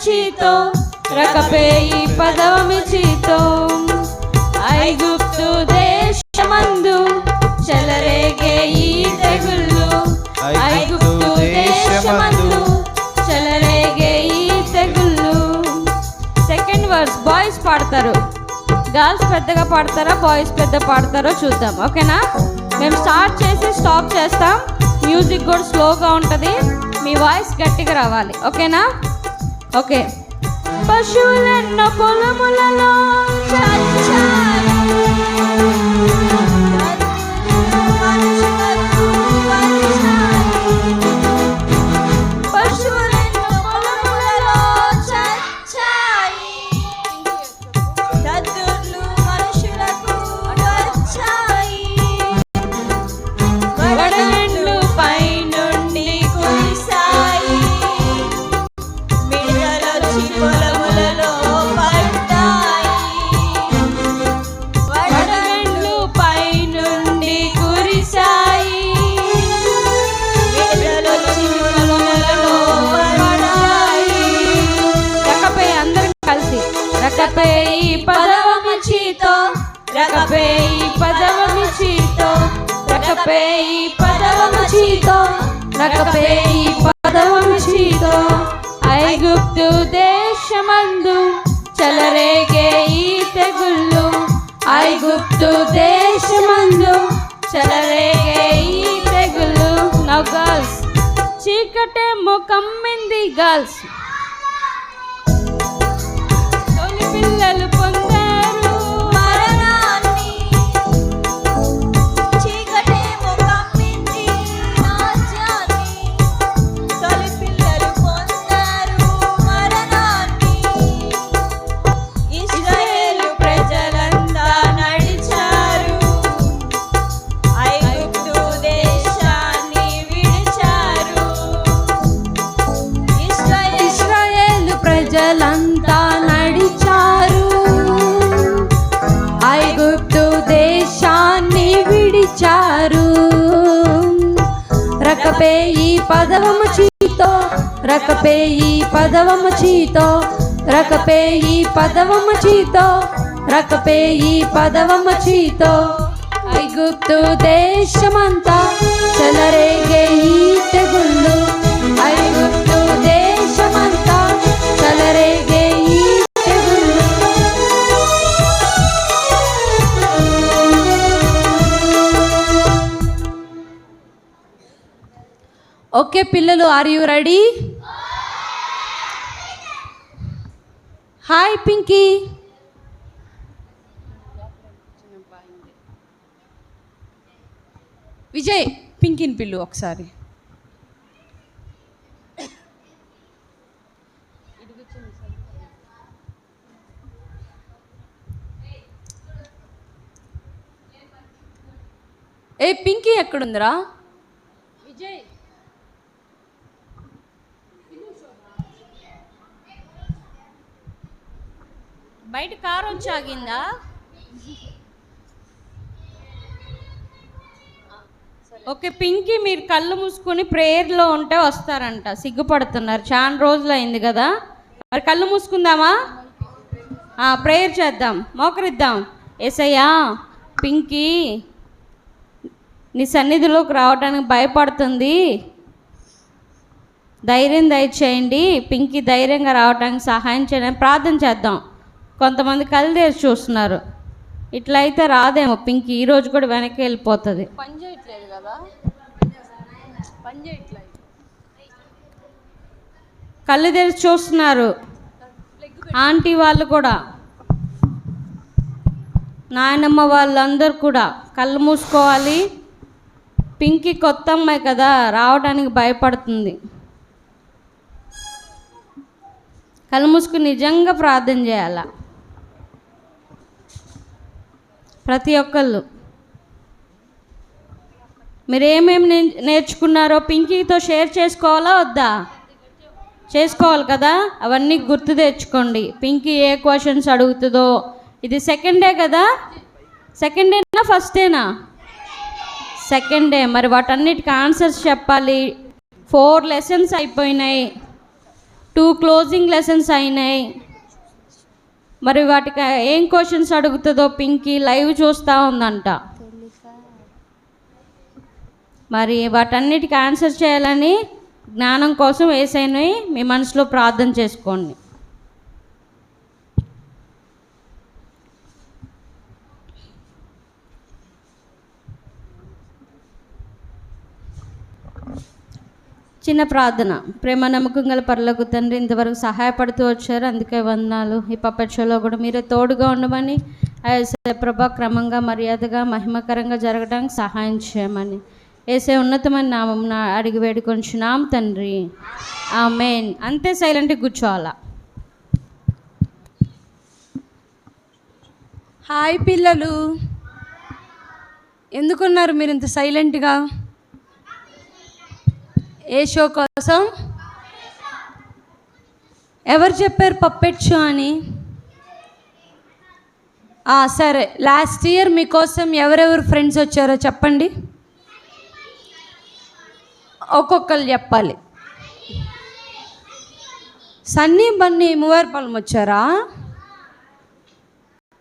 మచితో రకపేయి పదవమిచితో ఐగుప్తు దేశమందు చెలరేగే ఈ తెగుళ్ళు ఐగుప్తు దేశమందు చెలరేగే ఈ తెగుళ్ళు. సెకండ్ వర్స్ బాయ్స్ పాడతారు, గర్ల్స్ పెద్దగా పాడతారా బాయ్స్ పెద్ద పాడతారో చూద్దాం. ఓకేనా? మేము స్టార్ట్ చేసి స్టాప్ చేస్తాం. మ్యూజిక్ కూడా స్లోగా ఉంటుంది, మీ వాయిస్ గట్టిగా రావాలి. ఓకేనా? ఓకే. పశువులెన్నో పొలములలో రకపేయి పదవమిచితో రకపేయి పదవమిచితో రకపేయి పదవమిచితో రకపేయి పదవమిచితో ఐగుప్తు దేశమందు చెలరేగే ఈ తెగుళ్ళు ఐగుప్తు దేశమందు చెలరేగే ఈ తెగుళ్ళు. నౌ గర్ల్స్, చీకటేమో కమ్మింది గర్ల్స్, పిల్లలు పొందారు మరణాన్ని, చీకటేమో కమ్మింది రాజ్యాన్ని, తొలి పిల్లలు పొందారు మరణాన్ని. ఇశ్రాయేలు ప్రజలంతా నడిచారు ఐగుప్తు దేశాన్ని విడిచారు. ఇశ్రాయేలు ప్రజలంతా ఐగుప్తు దేశాన్ని విడిచారు. రకపేయి పదవమిచితో రకపేయి పదవమిచితో రకపేయి పదవమిచితో రకపేయి పదవమిచితో ఐగుప్తు దేశమంతా చెలరేగే ఈ తెగుళ్ళు ఐగుప్తు దేశమంతా చెలరేగే ఈ తెగుళ్ళు. ఓకే పిల్లలు, are you ready? Hi Pinky. Vijay, పింకీని పిల్లు ఒకసారి. ఏ పింకీ ఎక్కడుందిరా? విజయ్, బయట కారు వచ్చి ఆగిందా? ఓకే పింకీ, మీరు కళ్ళు మూసుకొని ప్రేయర్లో ఉంటే వస్తారంట. సిగ్గుపడుతున్నారు, చాలా రోజులు అయింది కదా. మరి కళ్ళు మూసుకుందామా? ప్రేయర్ చేద్దాం, మోకరిద్దాం. యేసయ్యా, పింకీ నీ సన్నిధిలోకి రావడానికి భయపడుతుంది, ధైర్యం దయచేయండి. పింకీ ధైర్యంగా రావడానికి సహాయం చేయడానికి ప్రార్థన చేద్దాం. కొంతమంది కళ్ళు తెరిచి చూస్తున్నారు, ఇట్లయితే రాదేమో పింకీ, ఈరోజు కూడా వెనక్కి వెళ్ళిపోతుంది. పని చేయట్లేదు కదా, పని చేయట్లేదు. కళ్ళు తెరిచి చూస్తున్నారు ఆంటీ వాళ్ళు కూడా, నాయనమ్మ వాళ్ళందరూ కూడా కళ్ళు మూసుకోవాలి. పింకీ కొత్త అమ్మాయి కదా, రావడానికి భయపడుతుంది. కళ్ళు మూసుకుని నిజంగా ప్రార్థన చేయాలా ప్రతి ఒక్కళ్ళు. మీరు ఏమేమి నేర్చుకున్నారో పింకీతో షేర్ చేసుకోవాలా వద్దా? చేసుకోవాలి కదా, అవన్నీ గుర్తు తెచ్చుకోండి. పింకీ ఏ క్వశ్చన్స్ అడుగుతుందో. ఇది సెకండ్ డే కదా, సెకండ్ డేనా ఫస్ట్ డేనా? Second day. మరి వాటన్నిటికీ ఆన్సర్స్ చెప్పాలి. 4 లెసన్స్ అయిపోయినాయి. 2 క్లోజింగ్ లెసన్స్ అయినాయి. మరి వాటికి ఏం క్వశ్చన్స్ అడుగుతుందో పింకీ లైవ్ చూస్తూ ఉందంట. మరి వాటన్నిటికీ ఆన్సర్ చేయాలని జ్ఞానం కోసం యేసయ్యని మీ మనసులో ప్రార్థన చేసుకోండి. చిన్న ప్రార్థన. ప్రేమ నమ్మకం గల పరలోక తండ్రి, ఇంతవరకు సహాయపడుతూ వచ్చారు, అందుకే వందనాలు. ఈ పప్పెట్ షోలో కూడా మీరే తోడుగా ఉండమని, ప్రభా క్రమంగా మర్యాదగా మహిమకరంగా జరగడానికి సహాయం చేయమని యేసే ఉన్నతమైన నామం అడిగి వేడుకొంచున్నాం తండ్రి, ఆమేన్. అంతే, సైలెంట్గా కూర్చోవాలా. హాయ్ పిల్లలు, ఎందుకున్నారు మీరు ఇంత సైలెంట్గా? ఏ షో కోసం? ఎవరు చెప్పారు పప్పెట్ షో అని? సరే, లాస్ట్ ఇయర్ మీకోసం ఎవరెవరు ఫ్రెండ్స్ వచ్చారో చెప్పండి. ఒక్కొక్కరు చెప్పాలి. సన్నీ బన్నీ మూవారిపాలెం వచ్చారా?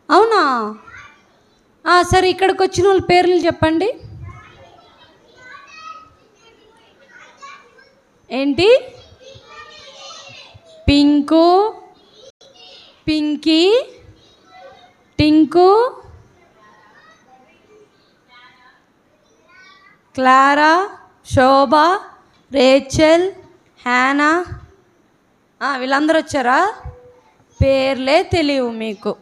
అవునా? సరే, ఇక్కడికి వచ్చిన వాళ్ళ పేర్లు చెప్పండి. ఏంటి? పింకు, పింకీ, టింకు, క్లారా, శోభ, రేచల్, హ్యానా. వీళ్ళందరూ వచ్చారా? పేర్లే తెలియవు మీకు.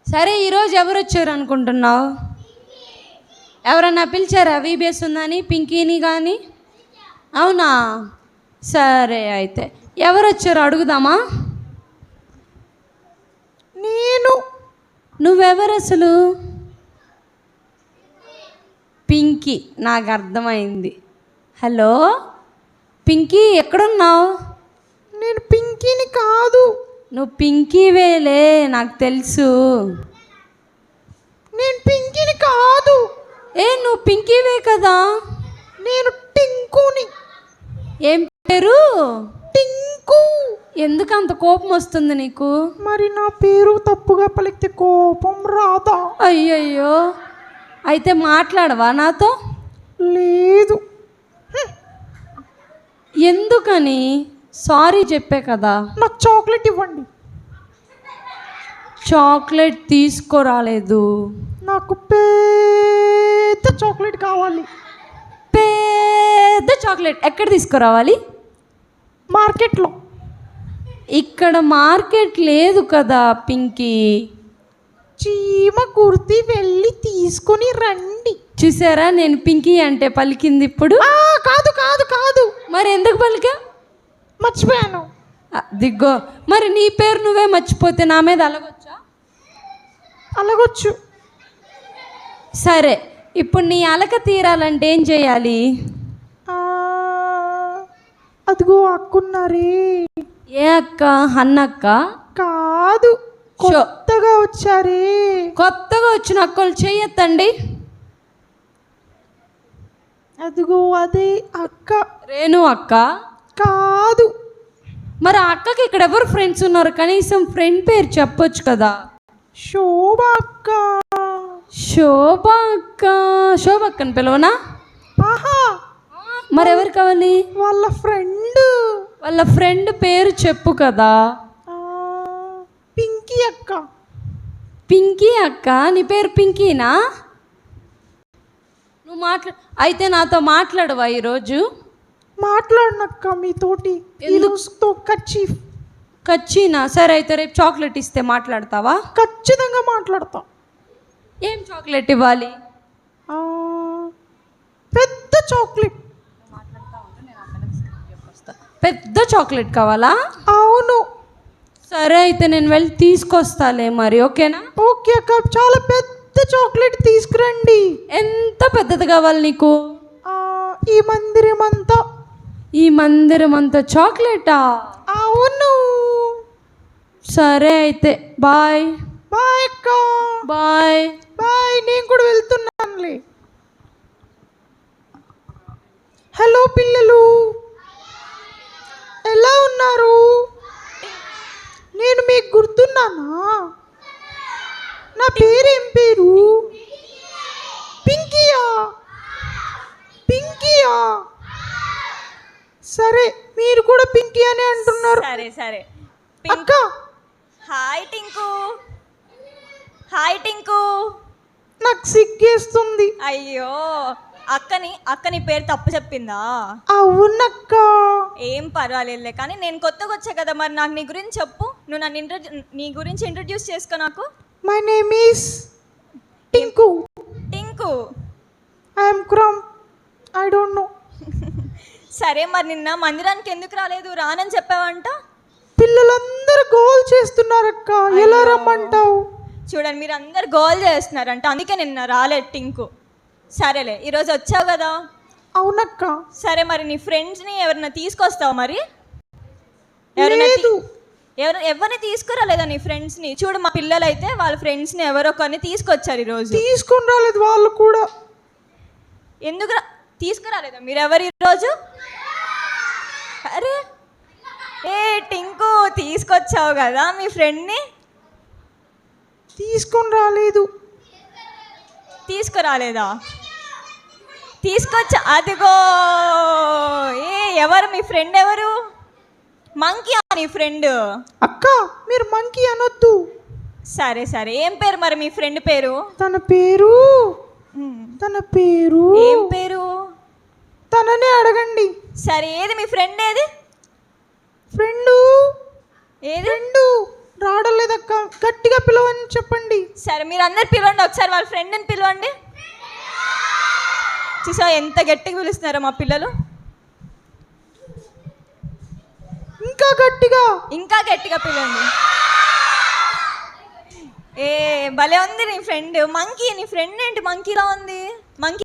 సరే, ఈరోజు ఎవరు వచ్చారు అనుకుంటున్నావు? ఎవరన్నా పిలిచారా వీబీఎస్ ఉందని పింకీని కానీ? అవునా? సరే, అయితే ఎవరు వచ్చారో అడుగుదామా? నేను. నువ్వెవరు అసలు? పింకీ, నాకు అర్థమైంది. హలో పింకీ, ఎక్కడున్నావు? నేను పింకీని కాదు. నువ్వు పింకీవేలే, నాకు తెలుసు. నేను పింకీని కాదు. నువ్వు పింకీవే కదా. నేను టింకుని. ఏం పేరు? టింకు. ఎందుకు అంత కోపం వస్తుంది నీకు? మరి నా పేరు తప్పుగా పలికితే కోపం రాదా? అయ్యయ్యో, అయితే మాట్లాడవా నాతో? లేదు. ఎందుకని? సారీ చెప్పే కదా. నాకు చాక్లెట్ ఇవ్వండి. చాక్లెట్ తీసుకురాలేదు. నాకు పెద్ద చాక్లెట్ కావాలి. పెద్ద చాక్లెట్ ఎక్కడ తీసుకురావాలి? మార్కెట్లో. ఇక్కడ మార్కెట్ లేదు కదా పింకీ. చీమ కుర్తి వెళ్ళి తీసుకొని రండి. చూసారా, నేను పింకీ అంటే పలికింది ఇప్పుడు. కాదు కాదు కాదు. మరి ఎందుకు పలికా? మర్చిపోయాను. దిగ్గో, మరి నీ పేరు నువ్వే మర్చిపోతే నా మీద అలగొచ్చా? అలగొచ్చు. సరే, ఇప్పుడు నీ అలక తీరాలంటే ఏం చేయాలి? అదిగో అక్కున్నారే. ఏ అక్క? అన్నక్క కాదు, కొత్తగా వచ్చారే. కొత్తగా వచ్చిన అక్కలు చెయ్యొద్దండి. అదిగో అదే అక్క. రేణు అక్క కాదు. మరి ఆ అక్కకి ఇక్కడ ఎవరు ఫ్రెండ్స్ ఉన్నారు? కనీసం ఫ్రెండ్ పేరు చెప్పొచ్చు కదా. శోభ అక్క. శోభ అక్క. శోభ అక్కని పిలవనా? మరి ఎవరు కావాలి? వాళ్ళ ఫ్రెండ్. వాళ్ళ ఫ్రెండ్ పేరు చెప్పు కదా. పింకీ అక్క. పింకీ అక్క? నీ పేరు పింకీనా? నువ్వు అయితే నాతో మాట్లాడవా ఈరోజు? మాట్లాడినక్క మీతోటి. ఎందుకు? కచ్చినా? సరే, అయితే రేపు చాక్లెట్ ఇస్తే మాట్లాడతావా? ఖచ్చితంగా మాట్లాడతా. ఏం చాక్లెట్ ఇవ్వాలి? పెద్ద చాక్లెట్. పెద్ద చాక్లెట్ కావాలా? అవును. సరే, అయితే నేను వెళ్ళి తీసుకొస్తాలే మరి. ఓకేనా? ఓకే అక్క, చాలా పెద్ద చాక్లెట్ తీసుకురండి. ఎంత పెద్దది కావాలి నీకు? ఈ మందిరం అంతా. ఈ మందిరం అంతా చాక్లెటా? అవును. సరే, అయితే బాయ్. బాయ్ అక్క. Bye bye. నేను కూడా వెళ్తున్నానులే. హలో పిల్లలు, ఎలా ఉన్నారు? అంటున్నారు? నేను మీకు గుర్తున్నానా? నా పేరేం పేరు? పింకీయా? పింకీయా? సరే, మీరు కూడా పింకీ అని అంటున్నారు. సరే సరే. అక్క, హాయ్ టింకు. హాయ్ టింకు. నాకు సిగ్గేస్తుంది. అయ్యో, అక్కని పేరు తప్పు చెప్పిందా? అవునక్క. ఏం పర్వాలేదులే, కానీ నేను కొత్తగా వచ్చా కదా, మరి నాకు నీ గురించి చెప్పు. నువ్వు నన్ను నీ గురించి ఇంట్రడ్యూస్ చేసుకో నాకు. My name is Tinku. Tinku. I'm from I don't know. సరే, మరి నిన్న మందిరానికి ఎందుకు రాలేదు? రానని చెప్పావంట. పిల్లలందరూ గోల్ చేస్తున్నారక్క, ఎలా రమ్మంటావు? చూడండి, మీరు అందరు గోల్ చేస్తున్నారంట, అందుకే నిన్న రాలేదు టింకు. సరేలే, ఈరోజు వచ్చావు కదా. అవునక్క. సరే, మరి నీ ఫ్రెండ్స్ని ఎవరైనా తీసుకొస్తావు? మరి లేదు. ఎవరిని తీసుకురాలేదా నీ ఫ్రెండ్స్ని? చూడు, మా పిల్లలు అయితే వాళ్ళ ఫ్రెండ్స్ని ఎవరో కొన్ని తీసుకొచ్చారు ఈరోజు. తీసుకొని రాలేదు వాళ్ళు కూడా. ఎందుకు తీసుకురాలేదా మీరు ఎవరు ఈరోజు? అరే ఏ టింకు, తీసుకొచ్చావు కదా మీ ఫ్రెండ్ని. తీసుకొని రాలేదు. తీసుకురాలేదా? తీసుకొచ్చా, అదిగో. ఎవరు మీ ఫ్రెండ్? ఎవరు? మంకీ నీ ఫ్రెండ్. అక్క, మీరు మంకీ అనొద్దు. సరే సరే, ఏం పేరు మరి మీ ఫ్రెండ్ పేరు? తన పేరు ఏం పేరు? తననే అడగండి. సరే, ఏది మీ ఫ్రెండ్? ఏది ఫ్రెండు? ఏది ఫ్రెండు రావడలేదక్క, గట్టిగా పిలవని చెప్పండి. సరే, మీరు అందరు పిలవండి ఒకసారి, వాళ్ళ ఫ్రెండ్ని పిలవండి. చూసా ఎంత గట్టిగా పిలుస్తున్నారో మా పిల్లలు. ఇంకా గట్టిగా. ఇంకా గట్టిగా పిలవండి. ఏ భలే ఉంది నీ ఫ్రెండ్ మంకీ. నీ ఫ్రెండ్ ఏంటి మంకీలా ఉంది? మంకీ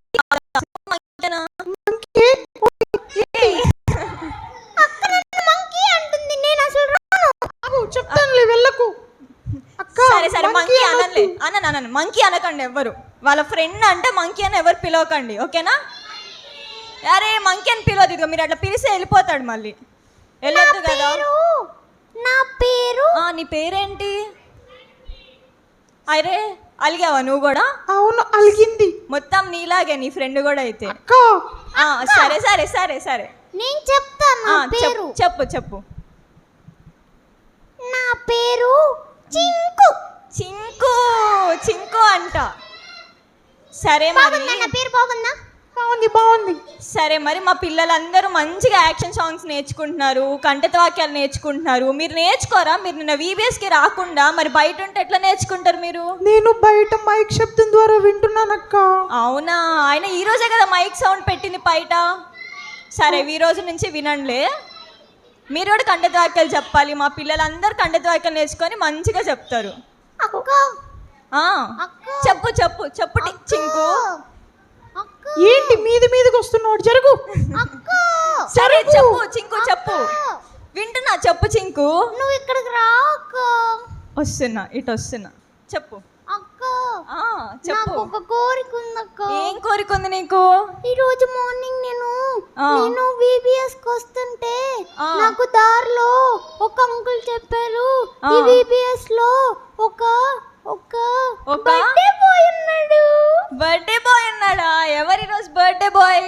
అంటుంది, నేను అసలు చెప్తానులే, వెళ్ళకు. సరే సరే, మంకీ అనలే. అన్న మంకీ అనకండి ఎవ్వరు. వాళ్ళ ఫ్రెండ్ అంటే మంకీ అని ఎవరు పిలవకండి, ఓకేనా? అరే మంకీ అని పిలవద్దు, ఇదిగో మీరు అట్లా పిలిస్తే వెళ్ళిపోతాడు, మళ్ళీ వెళ్ళొద్దు కదా. నా పేరు. నీ పేరేంటి? అరే అలిగావా నువ్వు కూడా? అవును, అలిగింది. మొత్తం నీలాగే నీ ఫ్రెండ్ కూడా అయితే. సరే సరే సరే సరే, నేను చెప్తాను. చెప్పు చెప్పు. నా పేరు చింకు. చింకు. చింకు అంట. సరే మరి, నా పేరు బాగుందా? బాగుంది బాగుంది. సరే మరి, మా పిల్లలందరూ మంచిగా యాక్షన్ సాంగ్స్ నేర్చుకుంటున్నారు, కంఠత వాక్యాలు నేర్చుకుంటున్నారు. మీరు నేర్చుకోరా? మీరు నిన్న VBSకి రాకుండా మరి బయట ఉంటే ఎట్లా నేర్చుకుంటారు మీరు? నేను బయట మైక్ శబ్దం ద్వారా వింటున్నానక్క. అవునా? ఆయన ఈ రోజే కదా మైక్ సౌండ్ పెట్టింది బయట. సరే, ఈ రోజు నుంచి వినండిలే. మీరు కూడా కంఠత వాక్యాలు చెప్పాలి. మా పిల్లలందరూ కంఠత వాక్యాలు నేర్చుకొని మంచిగా చెప్తారు. చెప్పు చెప్పు చెప్పు చింకు. ఏంటి మీదికి వస్తున్నాడు? జరుగు. సరే చెప్పు చింకు, చెప్పు. వింటున్నా, చెప్పు చింకు. నువ్వు ఇక్కడికి రా అక్క. వస్తున్నా, ఇటు వస్తున్నా. చెప్పు అక్క. చెప్పు. ఒక కోరిక ఉందక్క. ఏం కోరిక ఉంది నీకు? ఈ రోజు మార్నింగ్ నేను VBSకి వస్తుంటే నాకు దారిలో ఒక అంకుల్ చెప్పారు, ఈ VBS లో ఒక బర్త్డే బాయ్ ఉన్నాడు. బర్త్డే బాయ్ ఉన్నాడా? ఎవరు ఈరోజు బర్త్డే బాయ్?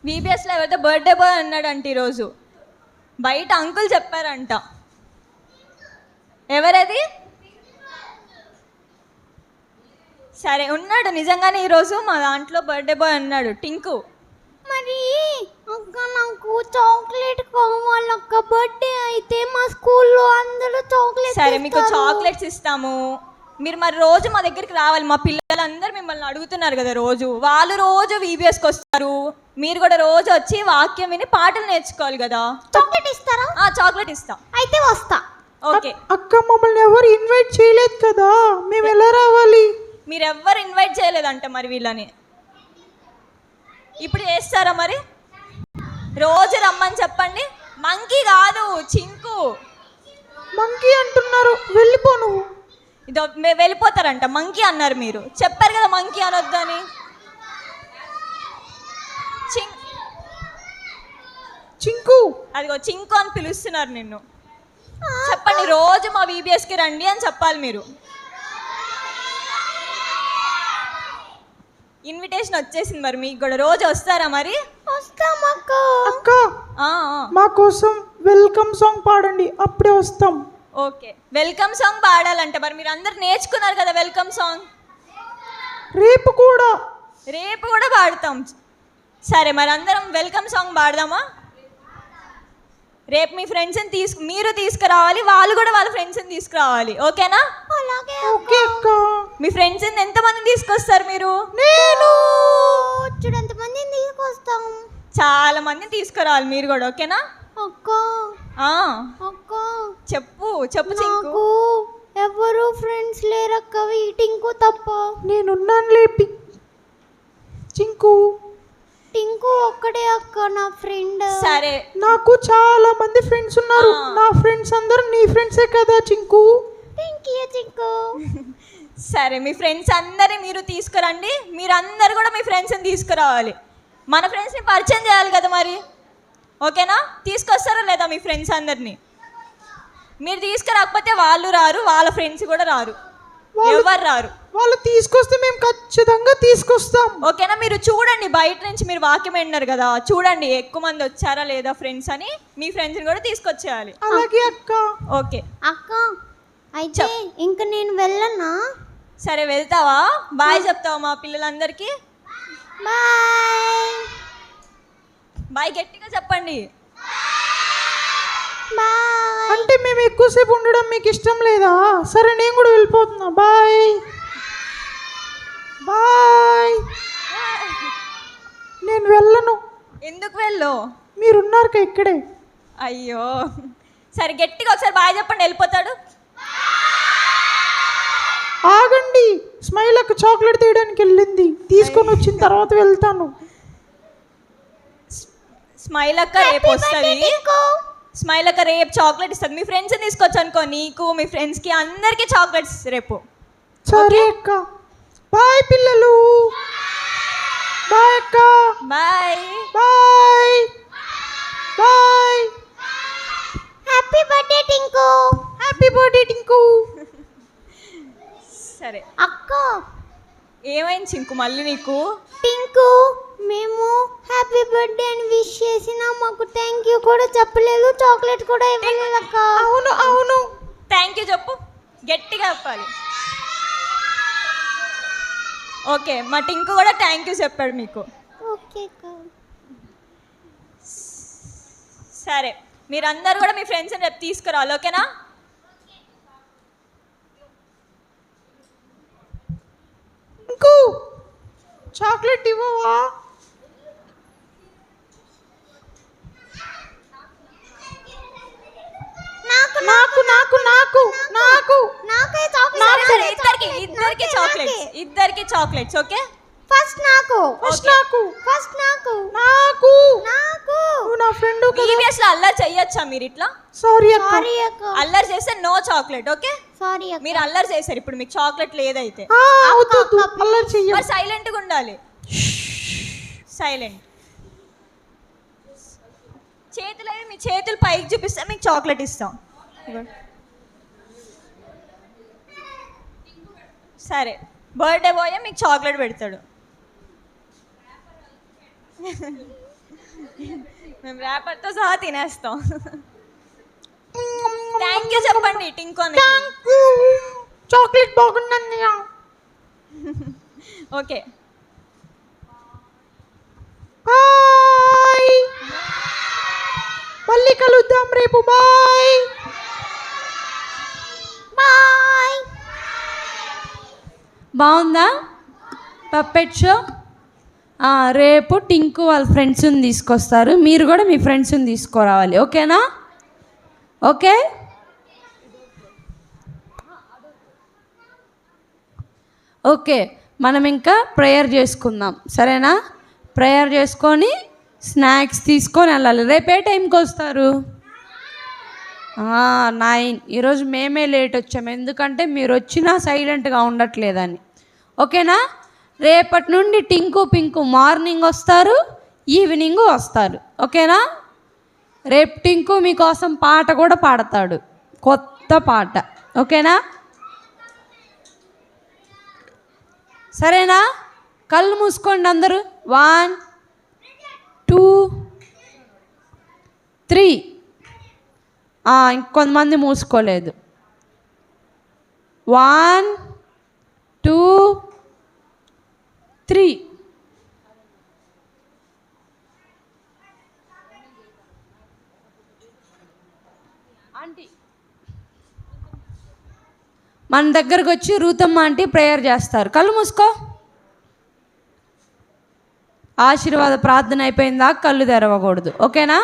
VBSలో ఎవరితో బర్త్డే బాయ్ ఉన్నాడంట ఈరోజు. బయట అంకుల్ చెప్పారంట. ఎవరది? సరే, ఉన్నాడు నిజంగానే ఈరోజు మా దాంట్లో బర్త్డే బాయ్ ఉన్నాడు, టింకు. మరి అక్క, నాకు చాక్లెట్ కావాలక్క. బర్త్డే అయితే మా స్కూల్లో అందరూ చాక్లెట్. సరే, మీకు చాక్లెట్స్ ఇస్తాము. మీరు మరి రోజు మా దగ్గరికి రావాలి. మా పిల్లలందరూ మిమ్మల్ని అడుగుతున్నారు కదా రోజు. వాళ్ళు రోజు VBSకి వస్తారు. మీరు కూడా రోజు వచ్చి వాక్యం విని పాటలు నేర్చుకోవాలి కదా. చాక్లెట్ ఇస్తారా? చాక్లెట్ ఇస్తా. అయితే వస్తా. ఓకే. అక్క, మమ్మల్ని ఎవరు ఇన్వైట్ చేయలేదు కదా, మేము ఎలా రావాలి? మీరు ఎవ్వరు ఇన్వైట్ చేయలేదంట మరి వీళ్ళని. ఇప్పుడు చేస్తారా మరి? రోజు రమ్మని చెప్పండి. మంకీ కాదు, చింకు. మంకీ అంటున్నారు, వెళ్ళిపో నువ్వు. ఇదో వెళ్ళిపోతారంట. మంకీ అన్నారు, మీరు చెప్పారు కదా మంకీ అనొద్దని. చింకు అదిగో చింకు అని పిలుస్తున్నారు నిన్ను. చెప్పండి, రోజు మా VBSకి రండి అని చెప్పాలి మీరు. ఇన్విటేషన్ వచ్చేసింది, మరి మీకు కూడా రోజు వస్తారా మరి? వస్తాం అక్క. అక్క ఆ, మా కోసం వెల్కమ్ సాంగ్ పాడండి, అప్పుడే వస్తాం. ఓకే, వెల్కమ్ సాంగ్ పాడాలంటే మరి మీరు అందరు నేర్చుకున్నారు కదా వెల్కమ్ సాంగ్. రేపు కూడా రేపు కూడా పాడతాం. సరే, మరి అందరం వెల్కమ్ సాంగ్ పాడదామా? రేపు మీ ఫ్రెండ్స్ని మీరు తీసుకురావాలి, వాళ్ళు కూడా వాళ్ళ ఫ్రెండ్స్ని తీసుకురావాలి. ఓకేనా? అలాగే ఓకే అక్క. మీ ఫ్రెండ్స్ని ఎంతమందిని తీసుకొస్తారు మీరు? నేను చూడంత మందిని తీసుకొస్తాం. చాలా మందిని తీసుకురావాలి మీరు కూడా. ఓకేనా? అక్క ఆ, అక్క చెప్పు చెప్పు చింకు. నాకు ఎవరు ఫ్రెండ్స్ లేరక్క, టింకు తప్ప. నేనున్నాను లేపి చింకు. టింకు ఒక్కడే అక్క నా ఫ్రెండ్. సరే, నాకు చాలా మంది ఫ్రెండ్స్ ఉన్నారు. నా ఫ్రెండ్స్ అందరూ నీ ఫ్రెండ్సే కదా చింకు. Thank you Tinku. సరే, మీ ఫ్రెండ్స్ అందరినీ మీరు తీసుకురండి. మీరందరూ కూడా మీ ఫ్రెండ్స్ని తీసుకురావాలి. మన ఫ్రెండ్స్ని పరిచయం చేయాలి కదా మరి. ఓకేనా? తీసుకొస్తారా లేదా మీ ఫ్రెండ్స్ అందరినీ? మీరు తీసుకురాకపోతే వాళ్ళు రారు, వాళ్ళ ఫ్రెండ్స్ కూడా రారు, ఎవరు రారు. వాళ్ళు తీసుకొస్తే మేము ఖచ్చితంగా తీసుకొస్తాం. ఓకేనా? మీరు చూడండి, బయట నుంచి మీరు వాక్యం విన్నారు కదా, చూడండి ఎక్కువ మంది వచ్చారా లేదా ఫ్రెండ్స్ అని. మీ ఫ్రెండ్స్ని కూడా తీసుకొచ్చేయాలి. అలాగే అక్క. ఓకే, అక్క అయితే ఇంక నేను వెళ్ళనా? సరే వెళ్తావా? బాయ్ చెప్తావా మా పిల్లలందరికీ? బాయ్ బాయ్ గట్టిగా చెప్పండి. బాయ్. అంటే మేము ఎక్కువసేపు ఉండడం మీకు ఇష్టం లేదా? సరే, నేను కూడా వెళ్ళిపోతున్నా. Bye bye. నేను వెళ్ళను, ఎందుకు వెళ్ళు? మీరున్నారు కదా ఇక్కడే. అయ్యో, సరే గట్టిగా ఒకసారి బాయ్ చెప్పండి, వెళ్ళిపోతాడు. ఆగండి, స్మైల్ అక్క చాక్లెట్ తీయడానికి వెళ్ళింది, తీసుకొని వచ్చిన తర్వాత వెళ్తాను. స్మైల్ అక్క రేపు వస్తుంది. స్మైల్ అక్క రేపు చాక్లెట్ ఇస్తుంది. మీ ఫ్రెండ్స్ని తీసుకొచ్చు అనుకో, నీకు మీ ఫ్రెండ్స్కి అందరికీ చాక్లెట్స్ రేపు. సరే అక్క. బాయ్ పిల్లలు. బాయ్ అక్క. Bye bye bye. Happy birthday Tinku. Happy birthday Tinku. సరే, అక్క ఏమైంది చింకు మళ్ళీ నీకు? టింకు మేము హ్యాపీ బర్త్డే అని విష్ చేసినా మాకు థ్యాంక్ యూ కూడా చెప్పలేదు, చాక్లెట్ కూడా ఇవ్వలేదు అక్క. అవును అవును. థ్యాంక్ యూ చెప్పు, గట్టిగా చెప్పాలి. ఓకే, మా టింకు కూడా థ్యాంక్ యూ చెప్పాడు మీకు. ఓకే అక్క. సరే, మీరందరూ కూడా మీ ఫ్రెండ్స్ని రేపు తీసుకురావాలి. ఓకేనా? టింకు చాక్లెట్ ఇవ్వవా? నాకు నాకు నాకు నాకు నాకు నాకే సరే, సరే, చాక్లెట్. ఇద్దరికి చాక్లెట్స్. ఓకే, ఫస్ట్ నాకు. ఫస్ట్ నాకు. ఫస్ట్ నాకు. నాకు. నాకు. నువ్వు నా ఫ్రెండ్ కదా. ఈవీఎస్ లో అల్లరి చెయ్యొచ్చా మీరు ఇట్లా? సారీ అక్క. సారీ అక్క. అల్లరి చేస్తే నో చాక్లెట్. ఓకే, సారీ అక్క. మీరు అల్లరి చేశారు, ఇప్పుడు మీకు చాక్లెట్ లేదైతే. వద్దు వద్దు, అల్లరి చెయ్య. మరి సైలెంట్గా ఉండాలి. సైలెంట్. చేతులు అవి మీ చేతులు పైకి చూపిస్తే మీకు చాక్లెట్ ఇస్తాం. సరే, బర్త్డే బాయ్ మీకు చాక్లెట్ పెడతాడు. మేము ర్యాపర్తో సహా తినేస్తాం. థ్యాంక్ యూ చెప్పండి టింకు అని. చాక్లెట్ బాగుందండి. Okay, bye. మళ్ళీ కలుద్దాం రేపు. Bye bye. బాగుందా పప్పెట్ షో? రేపు టింకు వాళ్ళ ఫ్రెండ్స్ని తీసుకొస్తారు, మీరు కూడా మీ ఫ్రెండ్స్ని తీసుకురావాలి. ఓకేనా? ఓకే. ఓకే, మనం ఇంకా ప్రేయర్ చేసుకుందాం, సరేనా? ప్రేయర్ చేసుకొని స్నాక్స్ తీసుకొని వెళ్ళాలి. రేపు ఏ టైంకి వస్తారు? 9. ఈరోజు మేమే లేట్ వచ్చాము, ఎందుకంటే మీరు వచ్చినా సైలెంట్గా ఉండట్లేదని. ఓకేనా? రేపటి నుండి టింకు పింకు మార్నింగ్ వస్తారు, ఈవినింగ్ వస్తారు. ఓకేనా? రేపు టింకు మీకోసం పాట కూడా పాడతాడు, కొత్త పాట. ఓకేనా? సరేనా? కళ్ళు మూసుకోండి అందరూ. 1 2 3. ఇంకొంతమంది మూసుకోలేదు. 1 2 3. మన దగ్గరకు వచ్చి రూతమ్మ ఆంటీ ప్రేయర్ చేస్తారు. కళ్ళు మూసుకో. ఆశీర్వాద ప్రార్థన అయిపోయిందా కళ్ళు తెరవకూడదు. ఓకేనా?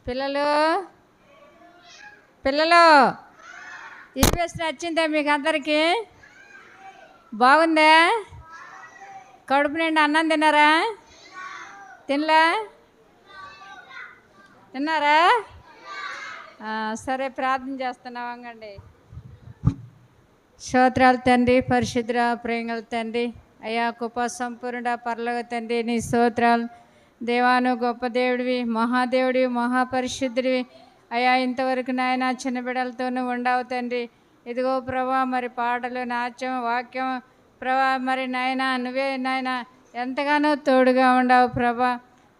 పిల్లలు యూపీఎస్ నచ్చిందా మీకు అందరికీ? బాగుందా? కడుపు నిండా అన్నం తిన్నారా? తిన్నారా? సరే, ప్రార్థన చేస్తున్నాం. అంగండి. స్తోత్రాలు తండ్రి, పరిశుద్ధ ప్రేమల తండ్రి, అయ్యా కృపా సంపూర్ణ పరలోక తండ్రి, నీ స్తోత్రాలు. దేవాను గొప్ప దేవుడివి, మహాదేవుడివి, మహాపరిశుద్ధుడివి అయ్యా. ఇంతవరకు నాయన చిన్న బిడ్డలతోనూ ఉండవు తండ్రి. ఇదిగో ప్రభా, మరి పాటలు, నాట్యం, వాక్యం ప్రభా, మరి నాయన నువ్వే నాయన ఎంతగానో తోడుగా ఉండవు ప్రభా.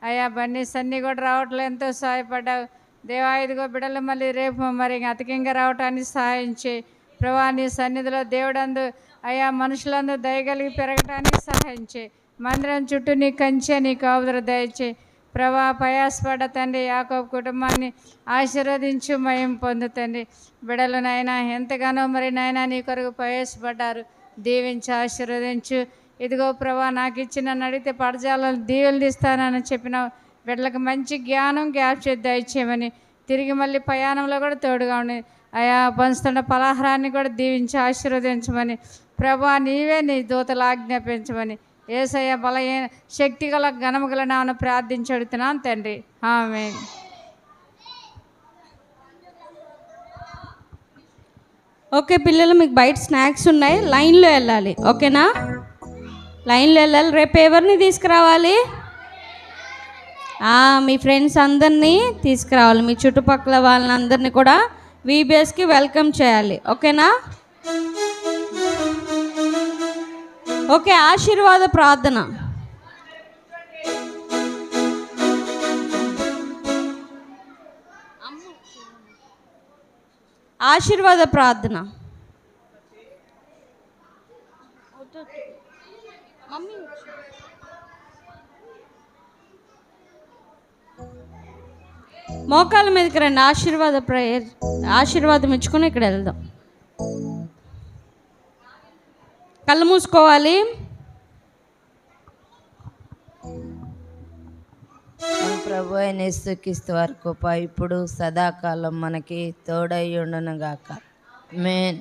అయ్యా బన్నీస్ అన్నీ కూడా రావట్లే, ఎంతో సహాయపడ్డావు దేవా. ఇదిగో బిడ్డలు మళ్ళీ రేపు మరి అధికంగా రావటానికి సహాయం చేయి ప్రభా. నీ సన్నిధిలో దేవుడందు అయ్యా మనుషులందు దయగలిగి పెరగటానికి సహాయం చేయి. మందిరం చుట్టూ నీ కంచె, నీ కాపుదల దయచేయి ప్రభా. ప్రయాసపడ్డ తండ్రి యాకోబు కుటుంబాన్ని ఆశీర్వదించు, మయం పొందుతండి. బిడలు నాయన ఎంతగానో మరి నాయన నీ కొరకు ప్రయాసపడ్డారు, దీవించి ఆశీర్వదించు. ఇదిగో ప్రభా, నాకు ఇచ్చి నన్ను అడిగితే పడజాలను దీవెలు ఇస్తానని చెప్పినావు. బిడ్డలకు మంచి జ్ఞానం జ్ఞాపకం దయచేయమని, తిరిగి మళ్ళీ ప్రయాణంలో కూడా తోడుగా ఉండి అయా పంచుతున్న పలహారాన్ని కూడా దీవించి ఆశీర్వదించమని ప్రభా. నీవే నీ దూతలు ఆజ్ఞాపించమని యేసయ్య బలహీన శక్తి గల ఘనము గల నామమున ప్రార్థించి అడుగుతున్నాను తండ్రి. ఆమేన్. ఓకే పిల్లలు, మీకు బయట స్నాక్స్ ఉన్నాయి, లైన్లో వెళ్ళాలి. ఓకేనా? లైన్లో వెళ్ళాలి. రేపు ఎవరిని తీసుకురావాలి? మీ ఫ్రెండ్స్ అందరినీ తీసుకురావాలి. మీ చుట్టుపక్కల వాళ్ళందరినీ కూడా వీబీఎస్కి వెల్కమ్ చేయాలి. ఓకేనా? ఓకే, ఆశీర్వాద ప్రార్థన. ఆశీర్వాద ప్రార్థన. మోకాళ్ళ మీదకి రండి. ఆశీర్వాద ప్రేయర్, ఆశీర్వాదం ఇచ్చుకొని ఇక్కడ వెళ్దాం. కళ్ళు మూసుకోవాలి. ప్రభు అయిన యేసుక్రీస్తు వారి కృప ఇప్పుడు సదాకాలం మనకి తోడై ఉండును గాక. ఆమేన్.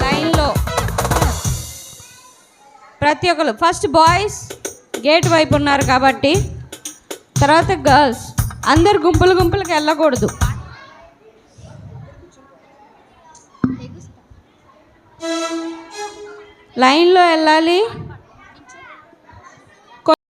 లైన్లో ప్రతి ఒక్కరు, ఫస్ట్ బాయ్స్ గేట్ వైపు ఉన్నారు కాబట్టి, తర్వాత గర్ల్స్ అందరు గుంపులు గుంపులకు వెళ్ళకూడదు. లైన్లో వెళ్ళాలి.